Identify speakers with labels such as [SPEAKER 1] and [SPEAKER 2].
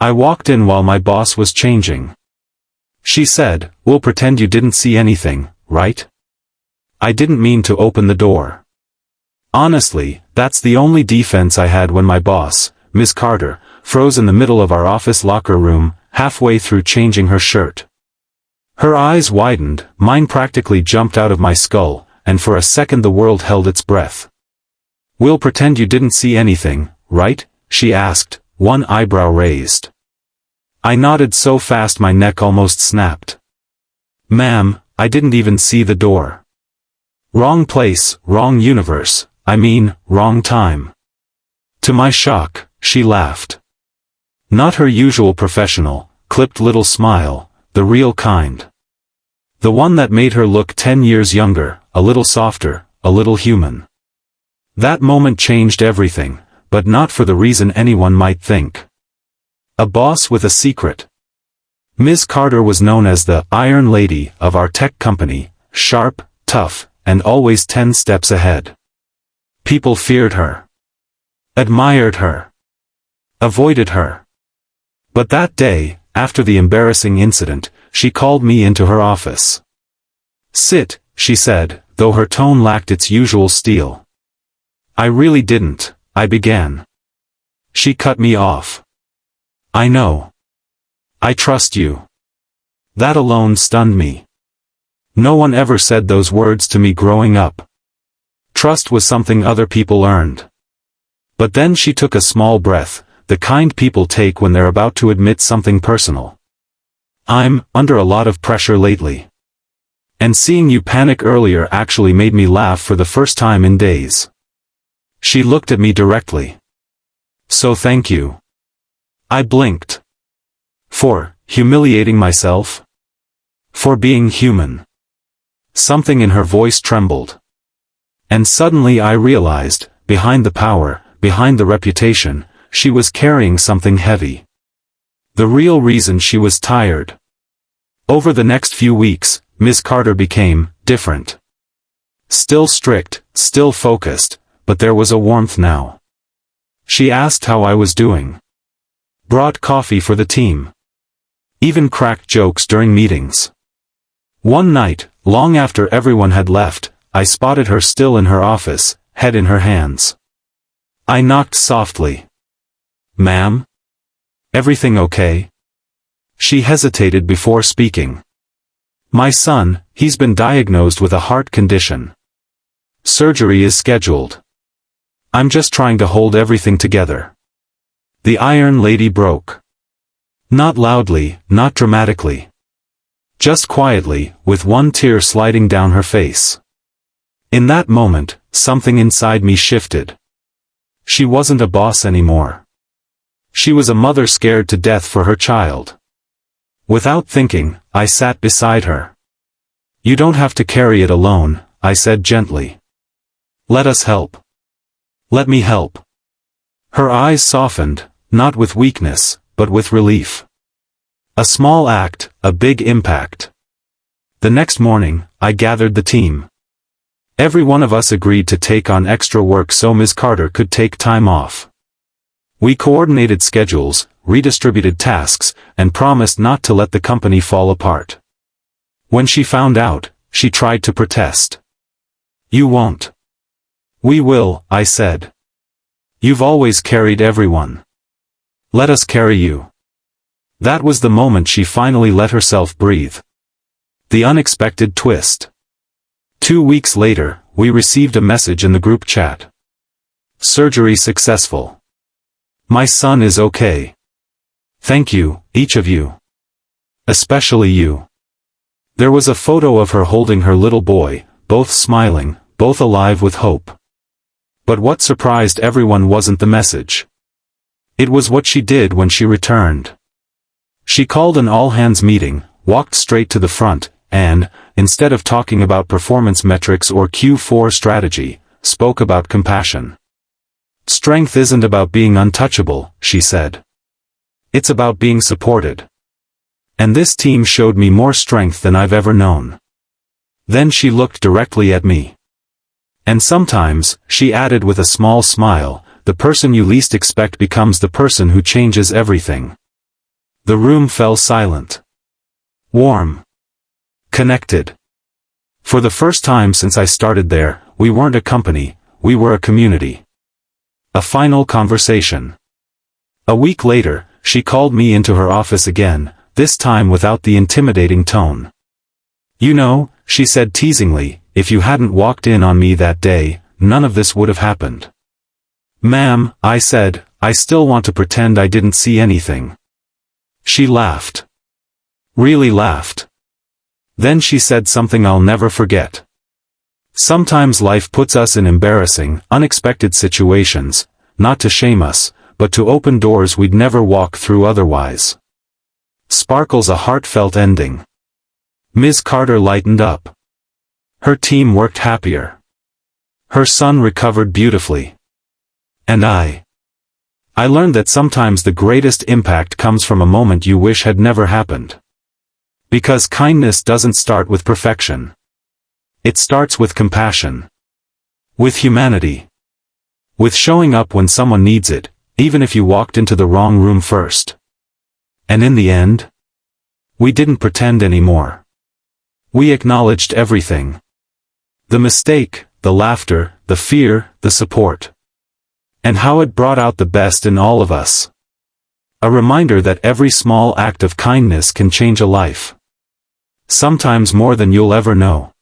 [SPEAKER 1] I walked in while my boss was changing. She said, "We'll pretend you didn't see anything, right?" I didn't mean to open the door. Honestly, that's the only defense I had when my boss, Ms. Carter, froze in the middle of our office locker room, halfway through changing her shirt. Her eyes widened, mine practically jumped out of my skull, and for a second the world held its breath. "We'll pretend you didn't see anything, right?" she asked, one eyebrow raised. I nodded so fast my neck almost snapped. "Ma'am, I didn't even see the door." "Wrong place, wrong universe, I mean, wrong time." To my shock, she laughed. Not her usual professional, clipped little smile, the real kind. The one that made her look 10 years younger, a little softer, a little human. That moment changed everything, but not for the reason anyone might think. A boss with a secret. Ms. Carter was known as the Iron Lady of our tech company, sharp, tough, and always 10 steps ahead. People feared her. Admired her. Avoided her. But that day, after the embarrassing incident, she called me into her office. "Sit," she said, though her tone lacked its usual steel. "I really didn't," I began. She cut me off. "I know. I trust you." That alone stunned me. No one ever said those words to me growing up. Trust was something other people earned. But then she took a small breath, the kind people take when they're about to admit something personal. "I'm under a lot of pressure lately. And seeing you panic earlier actually made me laugh for the first time in days." She looked at me directly. "So thank you." I blinked. For humiliating myself? For being human? Something in her voice trembled. And suddenly I realized, behind the power, behind the reputation, she was carrying something heavy. The real reason she was tired. Over the next few weeks, Ms. Carter became different. Still strict, still focused, but there was a warmth now. She asked how I was doing. Brought coffee for the team. Even cracked jokes during meetings. One night, long after everyone had left, I spotted her still in her office, head in her hands. I knocked softly. "Ma'am? Everything okay?" She hesitated before speaking. "My son, he's been diagnosed with a heart condition. Surgery is scheduled. I'm just trying to hold everything together." The Iron Lady broke. Not loudly, not dramatically. Just quietly, with one tear sliding down her face. In that moment, something inside me shifted. She wasn't a boss anymore. She was a mother scared to death for her child. Without thinking, I sat beside her. "You don't have to carry it alone," I said gently. "Let us help. Let me help." Her eyes softened, not with weakness, but with relief. A small act, a big impact. The next morning, I gathered the team. Every one of us agreed to take on extra work so Ms. Carter could take time off. We coordinated schedules, redistributed tasks, and promised not to let the company fall apart. When she found out, she tried to protest. "You won't." "We will," I said. "You've always carried everyone. Let us carry you." That was the moment she finally let herself breathe. The unexpected twist. 2 weeks later, we received a message in the group chat. "Surgery successful. My son is okay. Thank you, each of you. Especially you." There was a photo of her holding her little boy, both smiling, both alive with hope. But what surprised everyone wasn't the message. It was what she did when she returned. She called an all-hands meeting, walked straight to the front, and, instead of talking about performance metrics or Q4 strategy, spoke about compassion. "Strength isn't about being untouchable," she said. "It's about being supported. And this team showed me more strength than I've ever known." Then she looked directly at me. "And sometimes," she added with a small smile, "the person you least expect becomes the person who changes everything." The room fell silent. Warm. Connected. For the first time since I started there, we weren't a company, we were a community. A final conversation. A week later, she called me into her office again, this time without the intimidating tone. "You know," she said teasingly, "if you hadn't walked in on me that day, none of this would have happened." "Ma'am," I said, "I still want to pretend I didn't see anything." She laughed. Really laughed. Then she said something I'll never forget. "Sometimes life puts us in embarrassing, unexpected situations, not to shame us, but to open doors we'd never walk through otherwise." Sparkles a heartfelt ending. Ms. Carter lightened up. Her team worked happier. Her son recovered beautifully. And I learned that sometimes the greatest impact comes from a moment you wish had never happened. Because kindness doesn't start with perfection. It starts with compassion. With humanity. With showing up when someone needs it, even if you walked into the wrong room first. And in the end, we didn't pretend anymore. We acknowledged everything. The mistake, the laughter, the fear, the support. And how it brought out the best in all of us. A reminder that every small act of kindness can change a life. Sometimes more than you'll ever know.